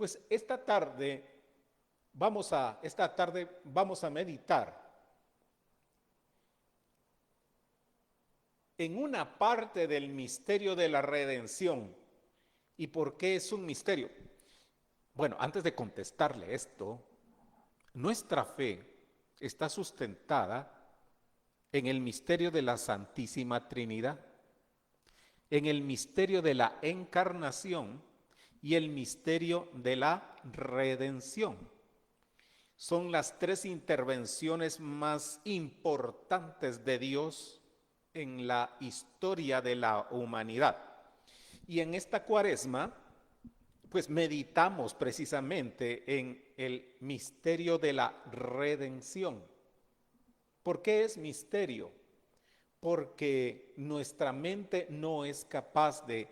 Pues esta tarde vamos a meditar en una parte del misterio de la redención. ¿Y por qué es un misterio? Bueno, antes de contestarle esto, nuestra fe está sustentada en el misterio de la Santísima Trinidad, en el misterio de la encarnación y el misterio de la redención. Son las tres intervenciones más importantes de Dios en la historia de la humanidad. Y en esta cuaresma, pues meditamos precisamente en el misterio de la redención. ¿Por qué es misterio? Porque nuestra mente no es capaz de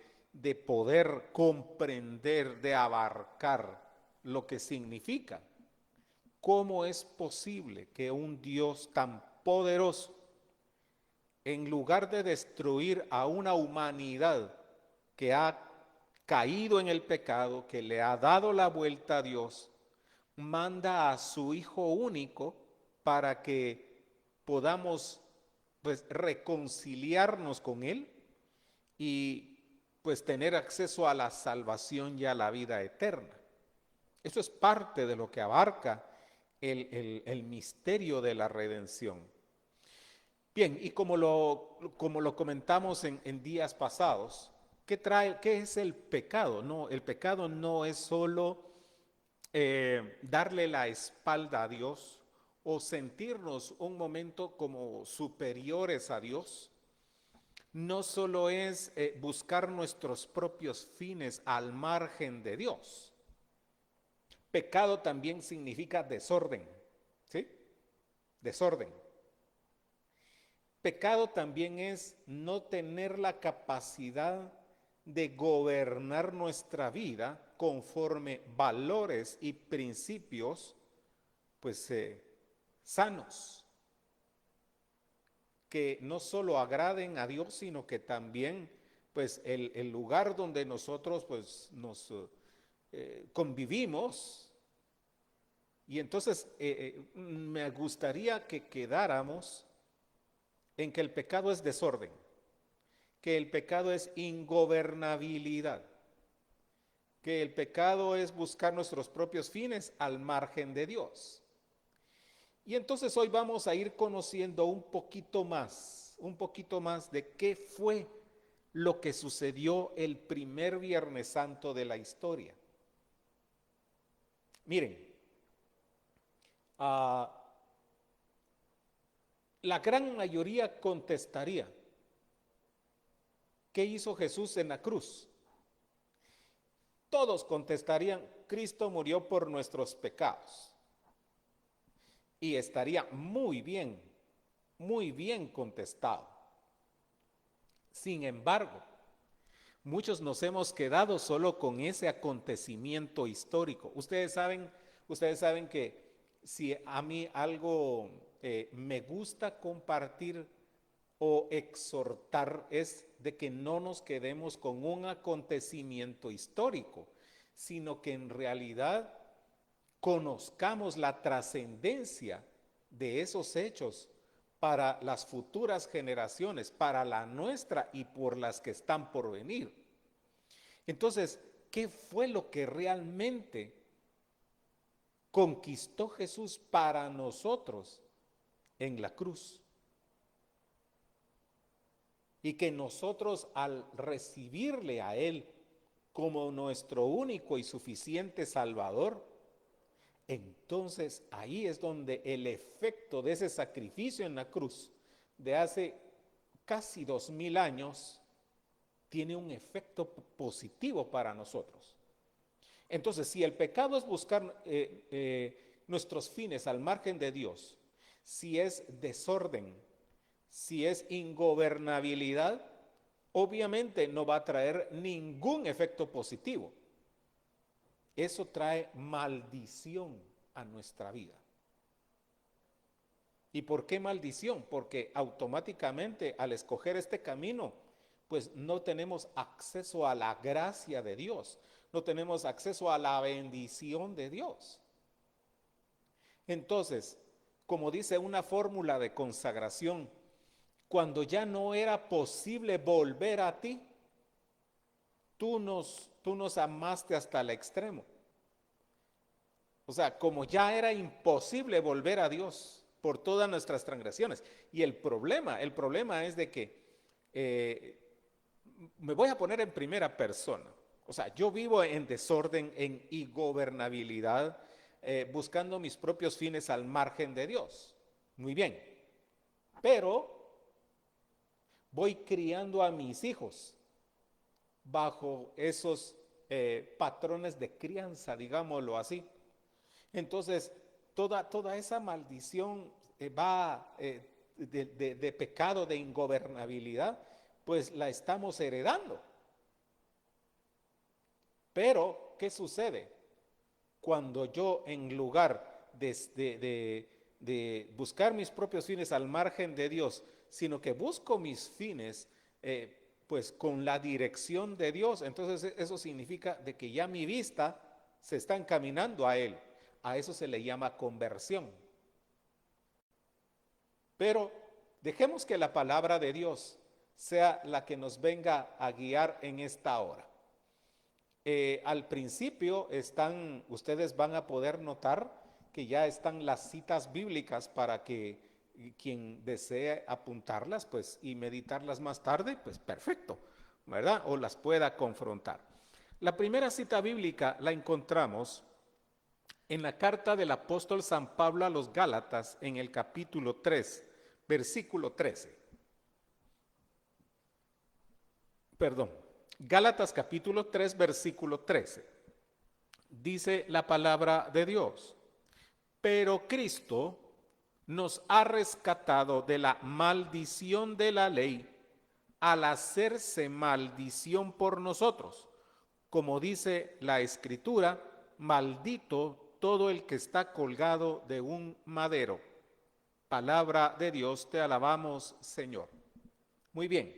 poder comprender, de abarcar lo que significa. ¿Cómo es posible que un Dios tan poderoso, en lugar de destruir a una humanidad que ha caído en el pecado, que le ha dado la vuelta a Dios, manda a su Hijo único para que podamos pues reconciliarnos con Él y pues tener acceso a la salvación y a la vida eterna? Eso es parte de lo que abarca el misterio de la redención. Bien, y como lo comentamos en días pasados, ¿qué es el pecado? No, el pecado no es solo darle la espalda a Dios o sentirnos un momento como superiores a Dios. No solo es buscar nuestros propios fines al margen de Dios. Pecado también significa desorden, ¿sí? Desorden. Pecado también es no tener la capacidad de gobernar nuestra vida conforme valores y principios, pues, sanos, que no solo agraden a Dios, sino que también, pues, el lugar donde nosotros, pues, nos convivimos. Y entonces me gustaría que quedáramos en que el pecado es desorden, que el pecado es ingobernabilidad, que el pecado es buscar nuestros propios fines al margen de Dios. Y entonces hoy vamos a ir conociendo un poquito más de qué fue lo que sucedió el primer Viernes Santo de la historia. Miren, la gran mayoría contestaría, ¿qué hizo Jesús en la cruz? Todos contestarían, Cristo murió por nuestros pecados. Y estaría muy bien contestado. Sin embargo, muchos nos hemos quedado solo con ese acontecimiento histórico. Ustedes saben que si a mí algo me gusta compartir o exhortar es de que no nos quedemos con un acontecimiento histórico, sino que en realidad conozcamos la trascendencia de esos hechos para las futuras generaciones, para la nuestra y por las que están por venir. Entonces, ¿qué fue lo que realmente conquistó Jesús para nosotros en la cruz? Y que nosotros al recibirle a Él como nuestro único y suficiente Salvador, entonces ahí es donde el efecto de ese sacrificio en la cruz de hace casi 2000 años tiene un efecto positivo para nosotros. Entonces, si el pecado es buscar nuestros fines al margen de Dios, si es desorden, si es ingobernabilidad, obviamente no va a traer ningún efecto positivo. Eso trae maldición a nuestra vida. ¿Y por qué maldición? Porque automáticamente al escoger este camino, pues no tenemos acceso a la gracia de Dios. no tenemos acceso a la bendición de Dios. Entonces, como dice una fórmula de consagración, cuando ya no era posible volver a ti, tú nos amaste hasta el extremo. O sea, como ya era imposible volver a Dios por todas nuestras transgresiones. Y el problema es de que me voy a poner en primera persona. O sea, yo vivo en desorden, en ingobernabilidad, buscando mis propios fines al margen de Dios. Muy bien. Pero voy criando a mis hijos bajo esos patrones de crianza, digámoslo así. Entonces, toda esa maldición de pecado, de ingobernabilidad, pues la estamos heredando. Pero, ¿qué sucede? Cuando yo, en lugar de buscar mis propios fines al margen de Dios, sino que busco mis fines, pues con la dirección de Dios, entonces eso significa de que ya mi vista se está encaminando a Él. A eso se le llama conversión. Pero dejemos que la palabra de Dios sea la que nos venga a guiar en esta hora. Al principio ustedes van a poder notar que ya están las citas bíblicas para que quien desee apuntarlas, pues, y meditarlas más tarde, pues perfecto, ¿verdad? O las pueda confrontar. La primera cita bíblica la encontramos en la carta del apóstol San Pablo a los Gálatas, en el capítulo 3, versículo 13. Perdón, Gálatas capítulo 3, versículo 13. Dice la palabra de Dios: pero Cristo nos ha rescatado de la maldición de la ley al hacerse maldición por nosotros. Como dice la Escritura, maldito todo el que está colgado de un madero. Palabra de Dios, te alabamos, Señor. Muy bien.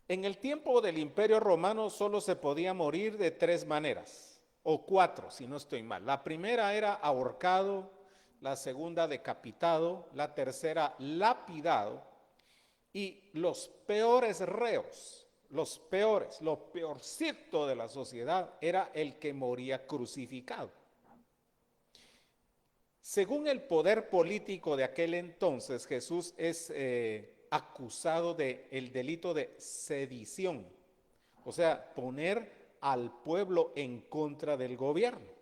En el tiempo del Imperio Romano solo se podía morir de 3 maneras, o 4, si no estoy mal. La primera era ahorcado, la segunda decapitado, la tercera lapidado, y los peores reos, lo peorcito de la sociedad era el que moría crucificado. Según el poder político de aquel entonces, Jesús es acusado del delito de sedición, o sea, poner al pueblo en contra del gobierno,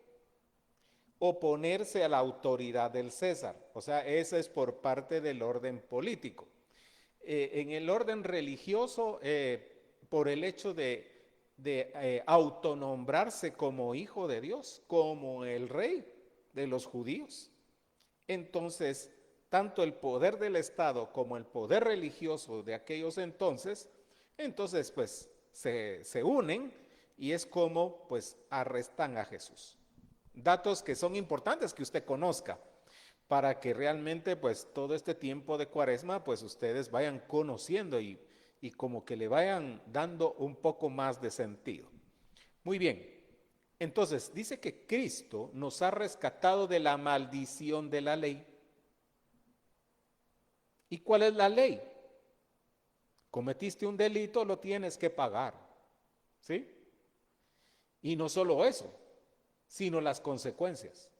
oponerse a la autoridad del César, o sea, eso es por parte del orden político. En el orden religioso, por el hecho de autonombrarse como hijo de Dios, como el rey de los judíos. Entonces, tanto el poder del Estado como el poder religioso de aquellos entonces pues se unen y es como pues arrestan a Jesús. Datos que son importantes que usted conozca para que realmente pues todo este tiempo de Cuaresma pues ustedes vayan conociendo y como que le vayan dando un poco más de sentido. Muy bien. Entonces, dice que Cristo nos ha rescatado de la maldición de la ley. ¿Y cuál es la ley? Cometiste un delito, lo tienes que pagar. ¿Sí? Y no solo eso, sino las consecuencias.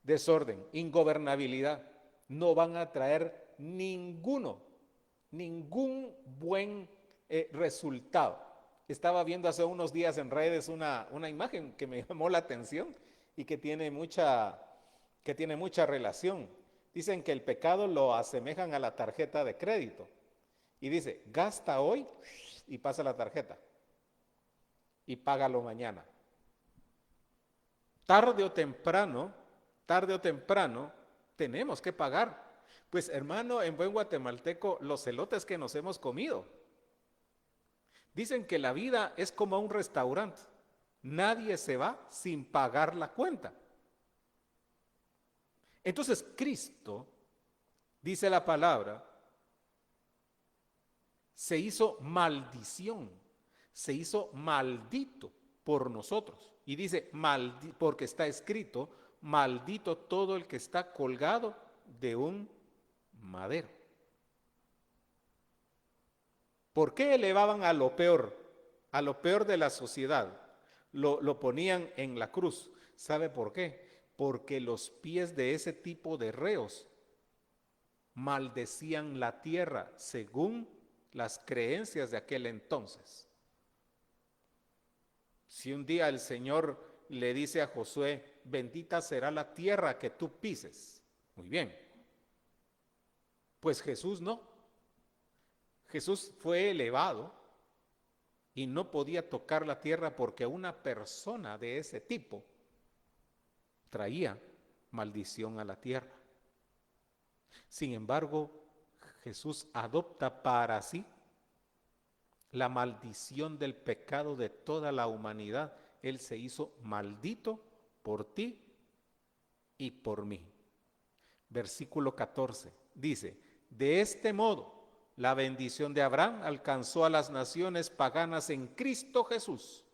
Desorden, ingobernabilidad, no van a traer ningún buen resultado. Estaba viendo hace unos días en redes una imagen que me llamó la atención y que tiene mucha relación. Dicen que el pecado lo asemejan a la tarjeta de crédito. Y dice, gasta hoy y pasa la tarjeta. Y págalo mañana. Tarde o temprano, tenemos que pagar. Pues hermano, en buen guatemalteco, los elotes que nos hemos comido. Dicen que la vida es como un restaurante. Nadie se va sin pagar la cuenta. Entonces Cristo, dice la palabra, se hizo maldición, se hizo maldito por nosotros. Y dice, porque está escrito, maldito todo el que está colgado de un madero. ¿Por qué elevaban a lo peor de la sociedad? Lo ponían en la cruz. ¿Sabe por qué? Porque los pies de ese tipo de reos maldecían la tierra según las creencias de aquel entonces. Si un día el Señor le dice a Josué, bendita será la tierra que tú pises. Muy bien. Pues Jesús no. Jesús fue elevado y no podía tocar la tierra porque una persona de ese tipo traía maldición a la tierra. Sin embargo, Jesús adopta para sí la maldición del pecado de toda la humanidad. Él se hizo maldito por ti y por mí. Versículo 14 dice, de este modo la bendición de Abraham alcanzó a las naciones paganas en Cristo Jesús.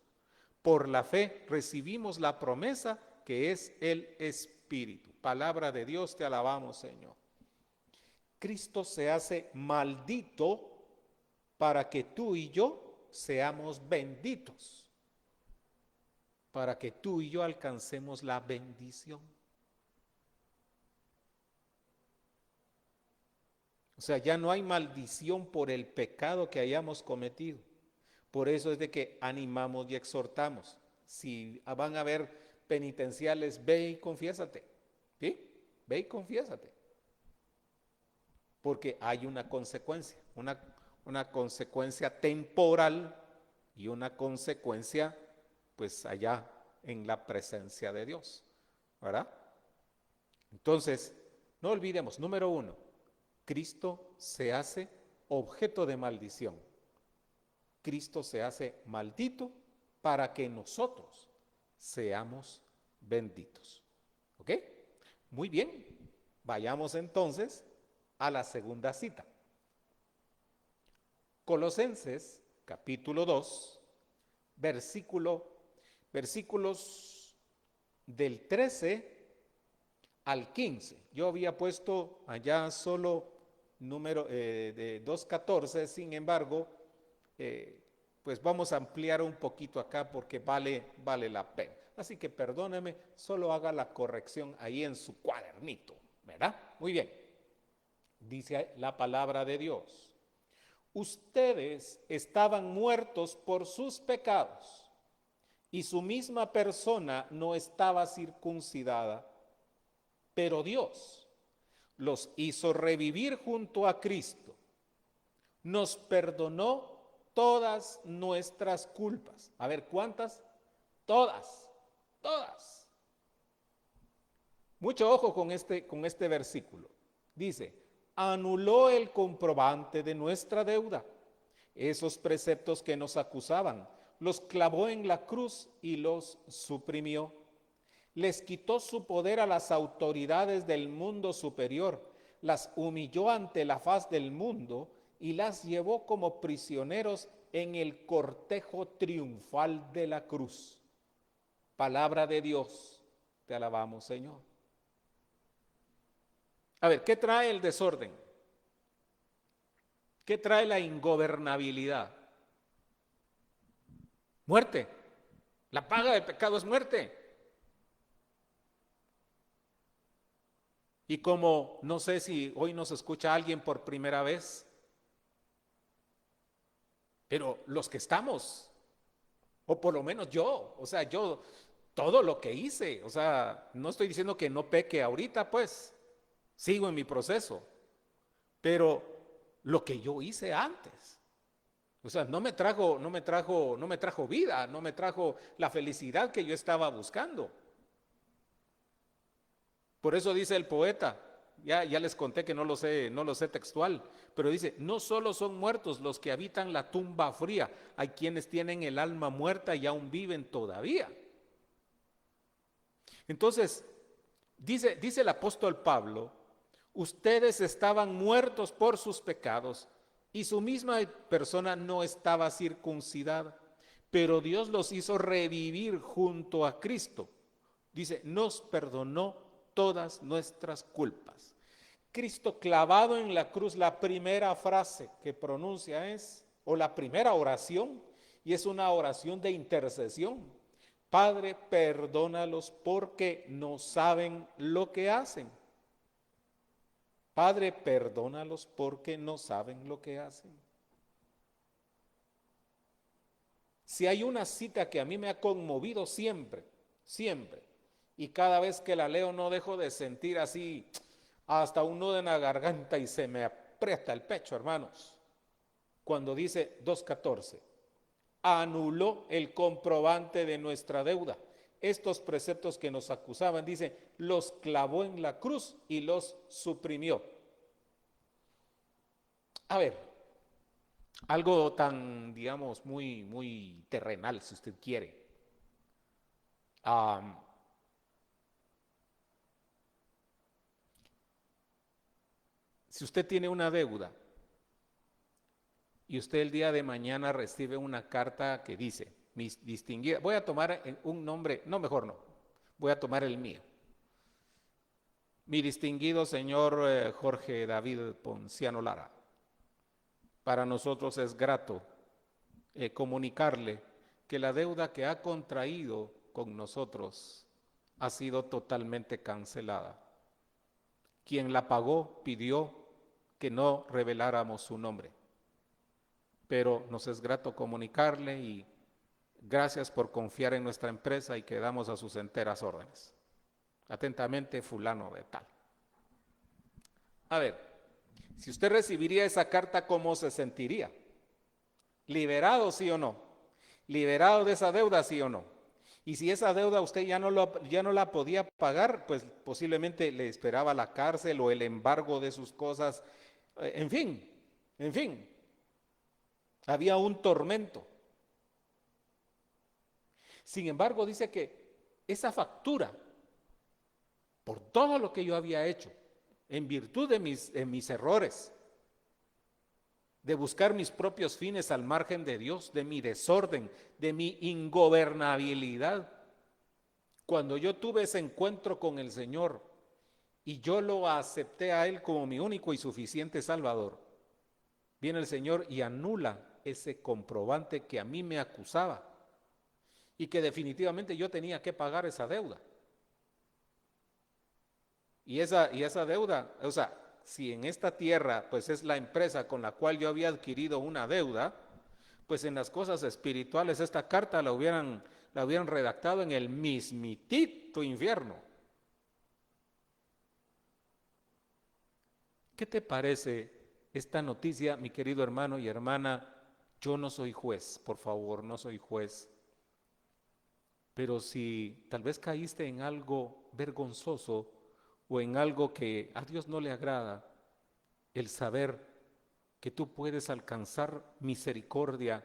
Por la fe recibimos la promesa que es el Espíritu. Palabra de Dios, te alabamos, Señor. Cristo se hace maldito para que tú y yo seamos benditos, para que tú y yo alcancemos la bendición. O sea, ya no hay maldición por el pecado que hayamos cometido. Por eso es de que animamos y exhortamos. Si van a haber penitenciales, ve y confiésate. ¿Sí? Ve y confiésate. Porque hay una consecuencia, una consecuencia temporal y una consecuencia pues allá en la presencia de Dios, ¿verdad? Entonces, no olvidemos, número 1, Cristo se hace objeto de maldición. Cristo se hace maldito para que nosotros seamos benditos. ¿Ok? Muy bien, vayamos entonces a la segunda cita. Colosenses capítulo 2, versículos del 13 al 15. Yo había puesto allá solo número de 2:14, sin embargo, pues vamos a ampliar un poquito acá porque vale la pena. Así que perdóneme, solo haga la corrección ahí en su cuadernito, ¿verdad? Muy bien. Dice la palabra de Dios. Ustedes estaban muertos por sus pecados y su misma persona no estaba circuncidada, pero Dios los hizo revivir junto a Cristo. Nos perdonó todas nuestras culpas. A ver, ¿cuántas? Todas. Mucho ojo con este versículo. Dice, anuló el comprobante de nuestra deuda. Esos preceptos que nos acusaban, los clavó en la cruz y los suprimió. Les quitó su poder a las autoridades del mundo superior, las humilló ante la faz del mundo y las llevó como prisioneros en el cortejo triunfal de la cruz. Palabra de Dios, te alabamos, Señor. A ver, ¿qué trae el desorden? ¿Qué trae la ingobernabilidad? Muerte. La paga del pecado es muerte. Y como no sé si hoy nos escucha alguien por primera vez, pero los que estamos, o por lo menos yo, o sea, yo, todo lo que hice, o sea, no estoy diciendo que no peque ahorita, pues, sigo en mi proceso, pero lo que yo hice antes, o sea, no me trajo vida, no me trajo la felicidad que yo estaba buscando. Por eso dice el poeta, ya les conté que no lo sé textual, pero dice, no solo son muertos los que habitan la tumba fría, hay quienes tienen el alma muerta y aún viven todavía. Entonces, dice el apóstol Pablo, ustedes estaban muertos por sus pecados y su misma persona no estaba circuncidada, pero Dios los hizo revivir junto a Cristo. Dice, nos perdonó todas nuestras culpas. Cristo clavado en la cruz, la primera frase que pronuncia es, o la primera oración, y es una oración de intercesión. Padre, perdónalos porque no saben lo que hacen. Padre, perdónalos porque no saben lo que hacen. Si hay una cita que a mí me ha conmovido siempre, siempre, y cada vez que la leo no dejo de sentir así hasta un nudo en la garganta y se me aprieta el pecho, hermanos, cuando dice 2:14, anuló el comprobante de nuestra deuda. Estos preceptos que nos acusaban, dice, los clavó en la cruz y los suprimió. A ver, algo tan, digamos, muy terrenal, si usted quiere. Si usted tiene una deuda y usted el día de mañana recibe una carta que dice, mis distinguidas, voy a tomar un nombre, no, mejor no, voy a tomar el mío. Mi distinguido señor Jorge David Ponciano Lara, para nosotros es grato comunicarle que la deuda que ha contraído con nosotros ha sido totalmente cancelada. Quien la pagó pidió que no reveláramos su nombre, pero nos es grato comunicarle y gracias por confiar en nuestra empresa y quedamos a sus enteras órdenes. Atentamente, fulano de tal. A ver, si usted recibiría esa carta, ¿cómo se sentiría? ¿Liberado, sí o no? ¿Liberado de esa deuda, sí o no? Y si esa deuda usted ya no la podía pagar, pues posiblemente le esperaba la cárcel o el embargo de sus cosas. En fin, había un tormento. Sin embargo, dice que esa factura, por todo lo que yo había hecho, en virtud de mis errores, de buscar mis propios fines al margen de Dios, de mi desorden, de mi ingobernabilidad. Cuando yo tuve ese encuentro con el Señor y yo lo acepté a Él como mi único y suficiente Salvador, viene el Señor y anula ese comprobante que a mí me acusaba y que definitivamente yo tenía que pagar esa deuda. Y esa deuda, o sea, si en esta tierra pues es la empresa con la cual yo había adquirido una deuda, pues en las cosas espirituales esta carta la hubieran redactado en el mismitito infierno. ¿Qué te parece esta noticia, mi querido hermano y hermana? Yo no soy juez, por favor, no soy juez. Pero si tal vez caíste en algo vergonzoso o en algo que a Dios no le agrada, el saber que tú puedes alcanzar misericordia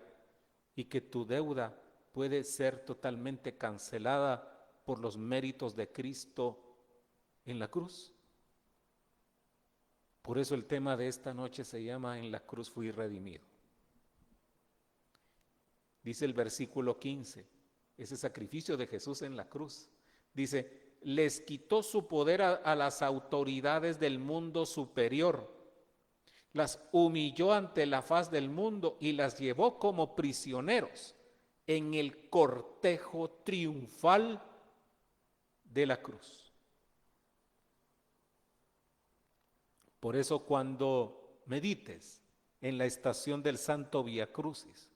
y que tu deuda puede ser totalmente cancelada por los méritos de Cristo en la cruz. Por eso el tema de esta noche se llama En la cruz fui redimido. Dice el versículo 15, ese sacrificio de Jesús en la cruz. Dice, les quitó su poder a las autoridades del mundo superior, las humilló ante la faz del mundo y las llevó como prisioneros en el cortejo triunfal de la cruz. Por eso cuando medites en la estación del Santo Vía Crucis,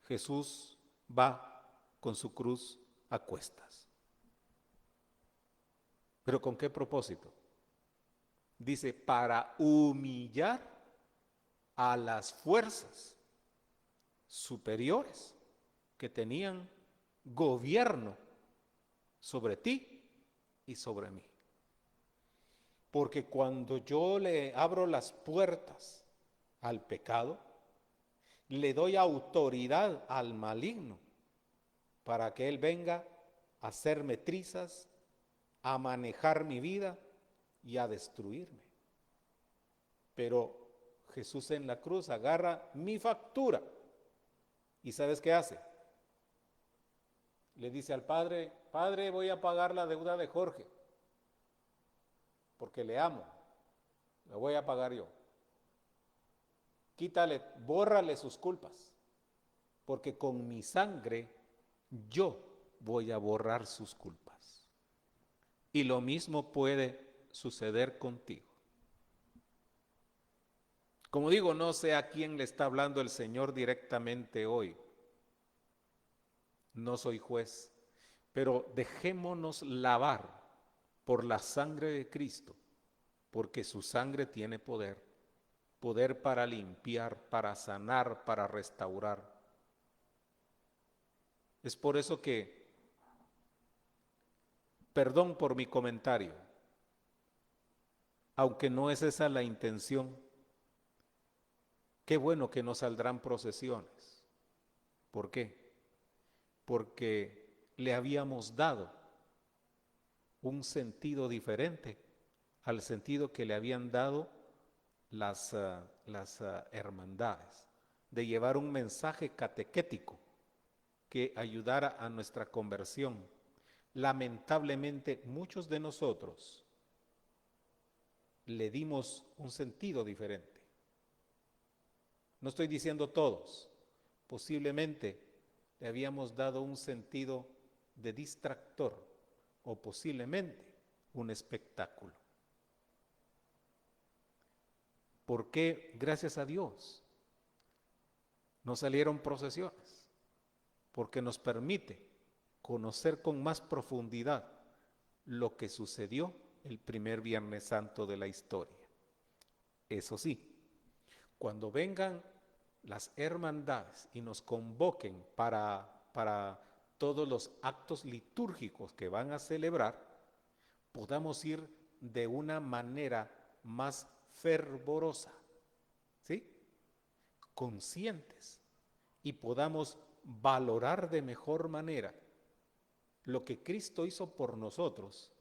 Jesús va con su cruz a cuestas. ¿Pero con qué propósito? Dice, para humillar a las fuerzas superiores que tenían gobierno sobre ti y sobre mí. Porque cuando yo le abro las puertas al pecado, le doy autoridad al maligno para que él venga a hacerme trizas, a manejar mi vida y a destruirme. Pero Jesús en la cruz agarra mi factura y ¿sabes qué hace? Le dice al padre, padre, voy a pagar la deuda de Jorge, porque le amo, la voy a pagar yo. Quítale, bórrale sus culpas, porque con mi sangre yo voy a borrar sus culpas. Y lo mismo puede suceder contigo. Como digo, no sé a quién le está hablando el Señor directamente hoy. No soy juez, pero dejémonos lavar por la sangre de Cristo, porque su sangre tiene poder, poder para limpiar, para sanar, para restaurar. Es por eso que, perdón por mi comentario, aunque no es esa la intención, qué bueno que no saldrán procesiones. ¿Por qué? Porque le habíamos dado un sentido diferente al sentido que le habían dado las hermandades, de llevar un mensaje catequético que ayudara a nuestra conversión. Lamentablemente, muchos de nosotros le dimos un sentido diferente. No estoy diciendo todos, posiblemente le habíamos dado un sentido de distractor o posiblemente un espectáculo. ¿Por qué, gracias a Dios, no salieron procesiones? Porque nos permite conocer con más profundidad lo que sucedió el primer Viernes Santo de la historia. Eso sí, cuando vengan las hermandades y nos convoquen para todos los actos litúrgicos que van a celebrar, podamos ir de una manera más fervorosa, ¿sí? Conscientes, y podamos valorar de mejor manera lo que Cristo hizo por nosotros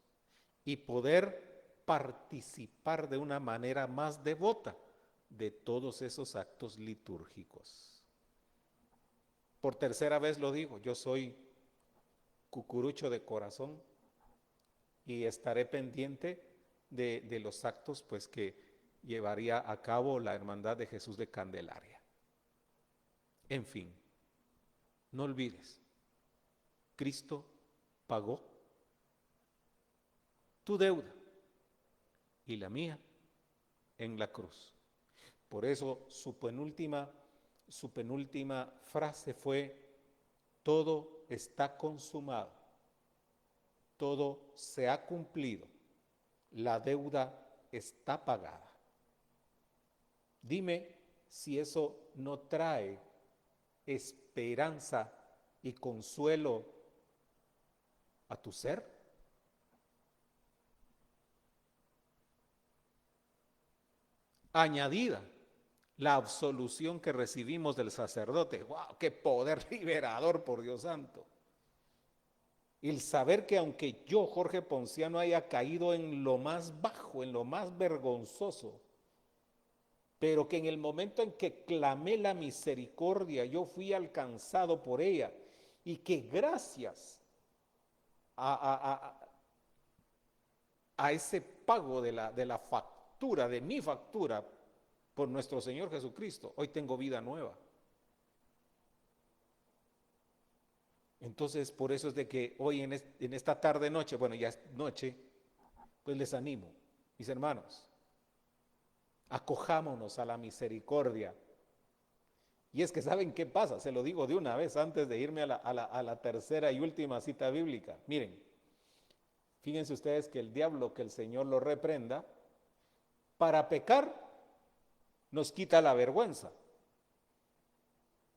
y poder participar de una manera más devota de todos esos actos litúrgicos. Por tercera vez lo digo, yo soy cucurucho de corazón y estaré pendiente de los actos pues que llevaría a cabo la Hermandad de Jesús de Candelaria. En fin, no olvides, Cristo pagó tu deuda y la mía en la cruz. Por eso su penúltima frase fue: todo está consumado, todo se ha cumplido, la deuda está pagada. Dime si eso no trae esperanza y consuelo a tu ser. Añadida la absolución que recibimos del sacerdote. ¡Wow! ¡Qué poder liberador, por Dios santo! El saber que aunque yo, Jorge Ponciano, haya caído en lo más bajo, en lo más vergonzoso, pero que en el momento en que clamé la misericordia, yo fui alcanzado por ella, y que gracias a ese pago de la factura, de mi factura, por nuestro Señor Jesucristo, hoy tengo vida nueva. Entonces, por eso es de que hoy en esta tarde noche, bueno, ya es noche, pues les animo, mis hermanos, acojámonos a la misericordia. Y es que ¿saben qué pasa? Se lo digo de una vez antes de irme a la tercera y última cita bíblica. Miren, fíjense ustedes que el diablo, que el Señor lo reprenda, para pecar nos quita la vergüenza.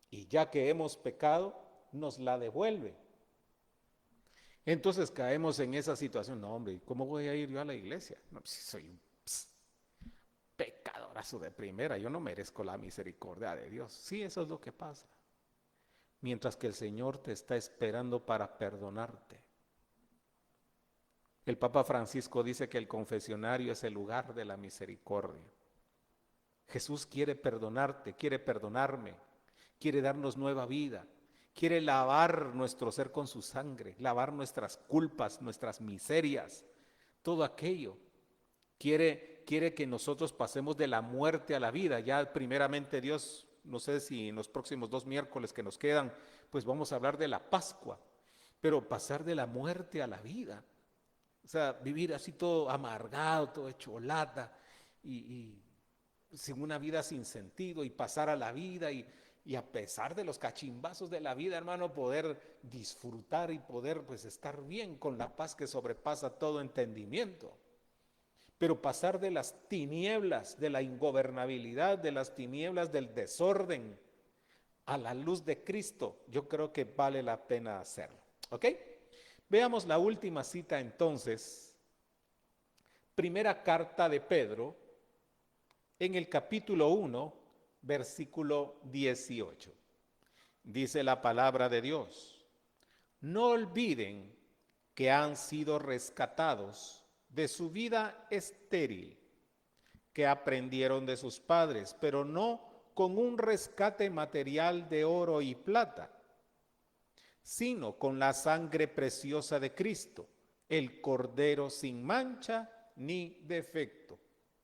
Y ya que hemos pecado, nos la devuelve. Entonces caemos en esa situación. No, hombre, ¿cómo voy a ir yo a la iglesia? No, si soy un pecadorazo de primera, yo no merezco la misericordia de Dios. Sí, eso es lo que pasa. Mientras que el Señor te está esperando para perdonarte. El Papa Francisco dice que el confesionario es el lugar de la misericordia. Jesús quiere perdonarte, quiere perdonarme, quiere darnos nueva vida, quiere lavar nuestro ser con su sangre, lavar nuestras culpas, nuestras miserias, todo aquello. Quiere que nosotros pasemos de la muerte a la vida. Ya primeramente Dios, no sé si en los próximos 2 miércoles que nos quedan, pues vamos a hablar de la Pascua, pero pasar de la muerte a la vida. O sea, vivir así todo amargado, todo hecho lata y sin una vida sin sentido y pasar a la vida y a pesar de los cachimbazos de la vida, hermano, poder disfrutar y poder pues estar bien con la paz que sobrepasa todo entendimiento. Pero pasar de las tinieblas, de la ingobernabilidad, de las tinieblas del desorden, a la luz de Cristo, yo creo que vale la pena hacerlo. ¿Ok? Veamos la última cita entonces. Primera carta de Pedro, en el capítulo 1, versículo 18. Dice la palabra de Dios: no olviden que han sido rescatados de su vida estéril, que aprendieron de sus padres, pero no con un rescate material de oro y plata, sino con la sangre preciosa de Cristo, el Cordero sin mancha ni defecto.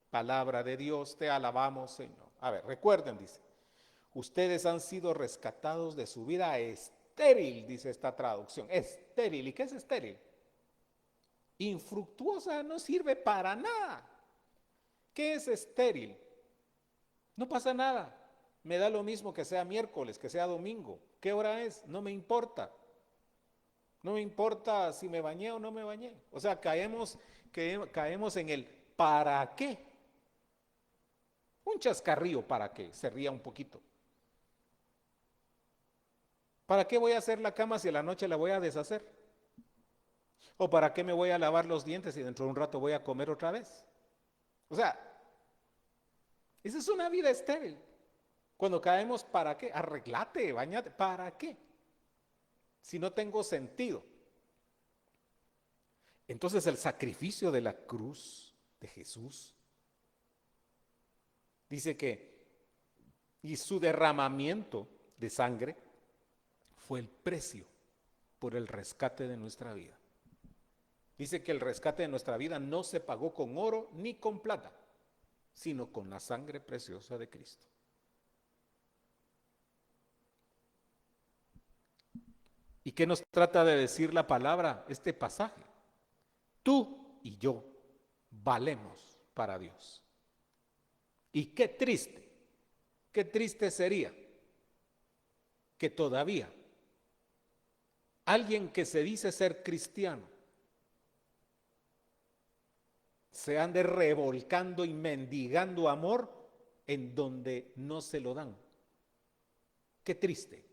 Palabra de Dios, te alabamos, Señor. A ver, recuerden, dice, ustedes han sido rescatados de su vida estéril, dice esta traducción. Estéril. ¿Y qué es estéril? Infructuosa, no sirve para nada. ¿Qué es estéril? No pasa nada. Me da lo mismo que sea miércoles, que sea domingo. ¿Qué hora es? No me importa. No me importa si me bañé o no me bañé. O sea, caemos en el ¿para qué? Un chascarrío para que se ría un poquito. ¿Para qué voy a hacer la cama si a la noche la voy a deshacer? ¿O para qué me voy a lavar los dientes si dentro de un rato voy a comer otra vez? O sea, esa es una vida estéril. Cuando caemos, ¿para qué? Arreglate, bañate, ¿para qué? Si no tengo sentido. Entonces el sacrificio de la cruz de Jesús dice que, y su derramamiento de sangre fue el precio por el rescate de nuestra vida. Dice que el rescate de nuestra vida no se pagó con oro ni con plata, sino con la sangre preciosa de Cristo. ¿Y qué nos trata de decir la palabra, este pasaje? Tú y yo valemos para Dios. Y qué triste sería que todavía alguien que se dice ser cristiano se ande revolcando y mendigando amor en donde no se lo dan. Qué triste.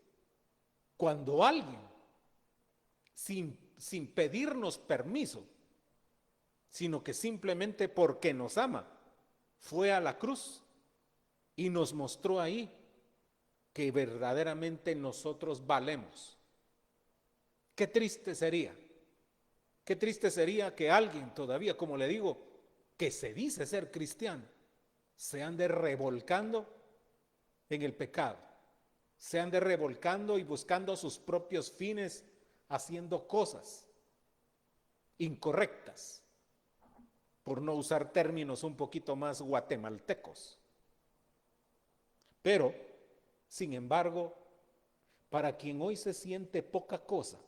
Cuando alguien, sin pedirnos permiso, sino que simplemente porque nos ama, fue a la cruz y nos mostró ahí que verdaderamente nosotros valemos. Qué triste sería que alguien todavía, como le digo, que se dice ser cristiano, se ande revolcando en el pecado, se ande revolcando y buscando sus propios fines, haciendo cosas incorrectas, por no usar términos un poquito más guatemaltecos. Pero, sin embargo, para quien hoy se siente poca cosa,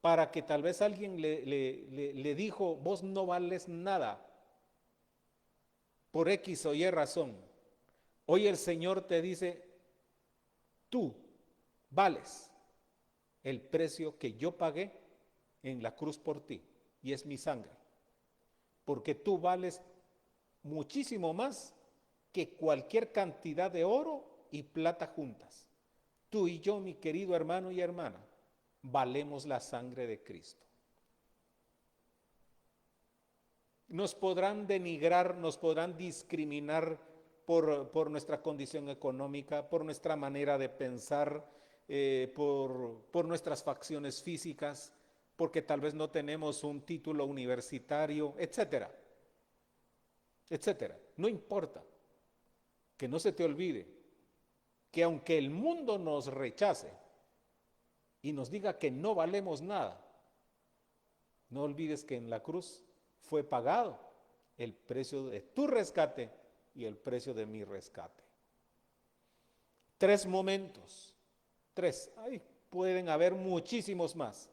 para que tal vez alguien le dijo, vos no vales nada, por X o Y razón, hoy el Señor te dice, tú vales el precio que yo pagué en la cruz por ti, y es mi sangre, porque tú vales muchísimo más que cualquier cantidad de oro y plata juntas. Tú y yo, mi querido hermano y hermana, valemos la sangre de Cristo. Nos podrán denigrar, nos podrán discriminar por nuestra condición económica, por nuestra manera de pensar, por nuestras facciones físicas, porque tal vez no tenemos un título universitario, etcétera, etcétera. No importa. Que no se te olvide que aunque el mundo nos rechace, y nos diga que no valemos nada, no olvides que en la cruz fue pagado el precio de tu rescate y el precio de mi rescate. 3 momentos, 3, ahí pueden haber muchísimos más,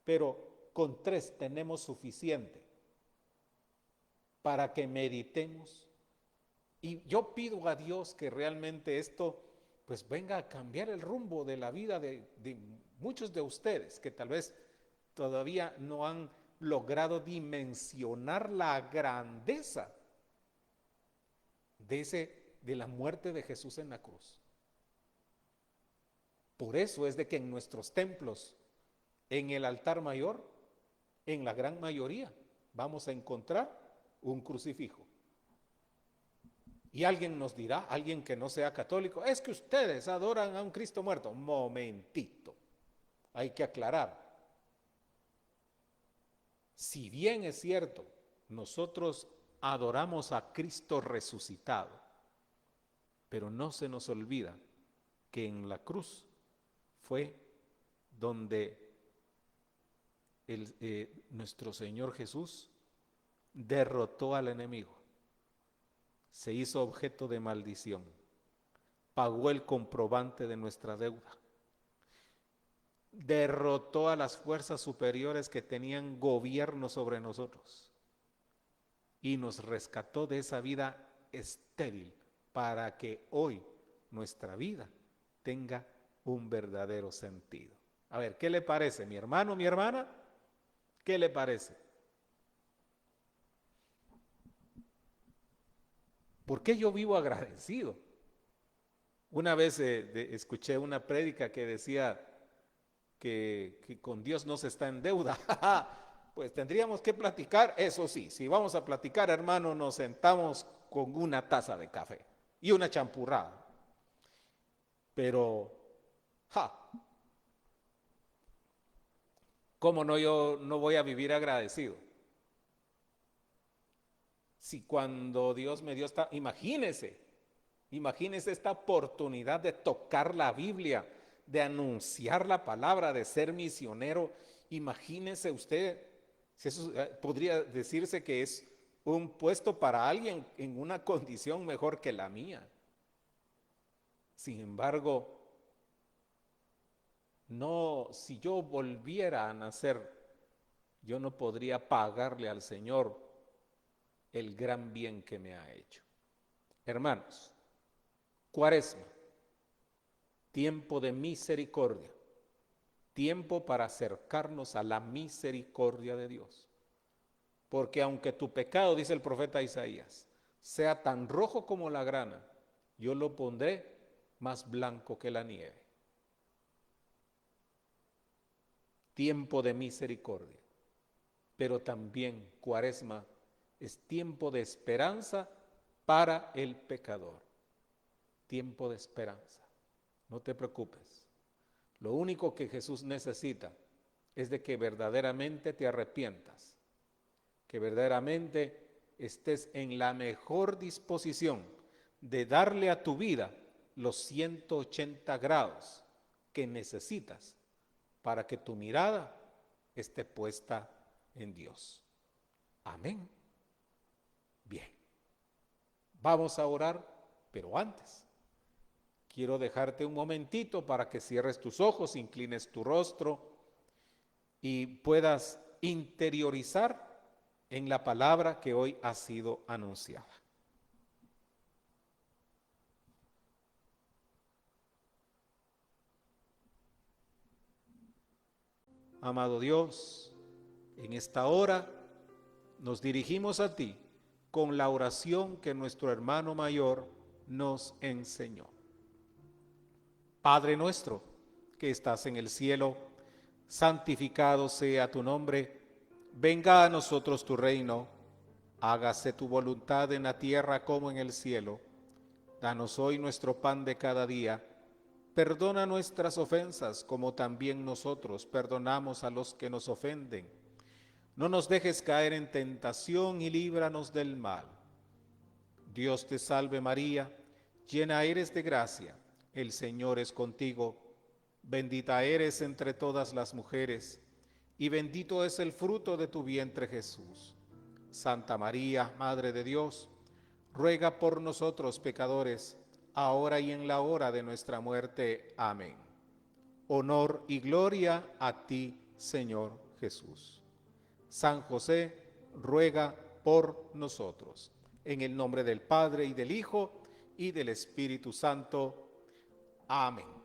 pero con 3 tenemos suficiente para que meditemos. Y yo pido a Dios que realmente esto pues venga a cambiar el rumbo de la vida de muchos de ustedes que tal vez todavía no han logrado dimensionar la grandeza de la muerte de Jesús en la cruz. Por eso es de que en nuestros templos, en el altar mayor, en la gran mayoría, vamos a encontrar un crucifijo. Y alguien nos dirá, alguien que no sea católico, es que ustedes adoran a un Cristo muerto. Momentito, hay que aclarar. Si bien es cierto, nosotros adoramos a Cristo resucitado, pero no se nos olvida que en la cruz fue donde nuestro Señor Jesús derrotó al enemigo, se hizo objeto de maldición, pagó el comprobante de nuestra deuda, derrotó a las fuerzas superiores que tenían gobierno sobre nosotros y nos rescató de esa vida estéril para que hoy nuestra vida tenga un verdadero sentido. A ver, ¿qué le parece, mi hermano, mi hermana? ¿Qué le parece? ¿Por qué yo vivo agradecido? Una vez escuché una prédica que decía que con Dios no se está en deuda. Pues tendríamos que platicar, eso sí, si vamos a platicar, hermano, nos sentamos con una taza de café y una champurrada. Pero, ¿cómo no yo no voy a vivir agradecido? Si cuando Dios me dio imagínese esta oportunidad de tocar la Biblia, de anunciar la palabra, de ser misionero. Imagínese usted, eso podría decirse que es un puesto para alguien en una condición mejor que la mía. Sin embargo, no, si yo volviera a nacer, yo no podría pagarle al Señor el gran bien que me ha hecho. Hermanos, Cuaresma, tiempo de misericordia, tiempo para acercarnos a la misericordia de Dios. Porque aunque tu pecado, dice el profeta Isaías, sea tan rojo como la grana, yo lo pondré más blanco que la nieve. Tiempo de misericordia, pero también Cuaresma es tiempo de esperanza para el pecador. Tiempo de esperanza. No te preocupes. Lo único que Jesús necesita es de que verdaderamente te arrepientas, que verdaderamente estés en la mejor disposición de darle a tu vida los 180 grados que necesitas para que tu mirada esté puesta en Dios. Amén. Bien. Vamos a orar, pero antes quiero dejarte un momentito para que cierres tus ojos, inclines tu rostro y puedas interiorizar en la palabra que hoy ha sido anunciada. Amado Dios, en esta hora nos dirigimos a ti con la oración que nuestro hermano mayor nos enseñó. Padre nuestro, que estás en el cielo, santificado sea tu nombre, venga a nosotros tu reino, hágase tu voluntad en la tierra como en el cielo. Danos hoy nuestro pan de cada día, perdona nuestras ofensas como también nosotros perdonamos a los que nos ofenden. No nos dejes caer en tentación y líbranos del mal. Dios te salve María, llena eres de gracia, el Señor es contigo. Bendita eres entre todas las mujeres, y bendito es el fruto de tu vientre Jesús. Santa María, Madre de Dios, ruega por nosotros pecadores, ahora y en la hora de nuestra muerte. Amén. Honor y gloria a ti, Señor Jesús. San José, ruega por nosotros. En el nombre del Padre, y del Hijo, y del Espíritu Santo. Amén.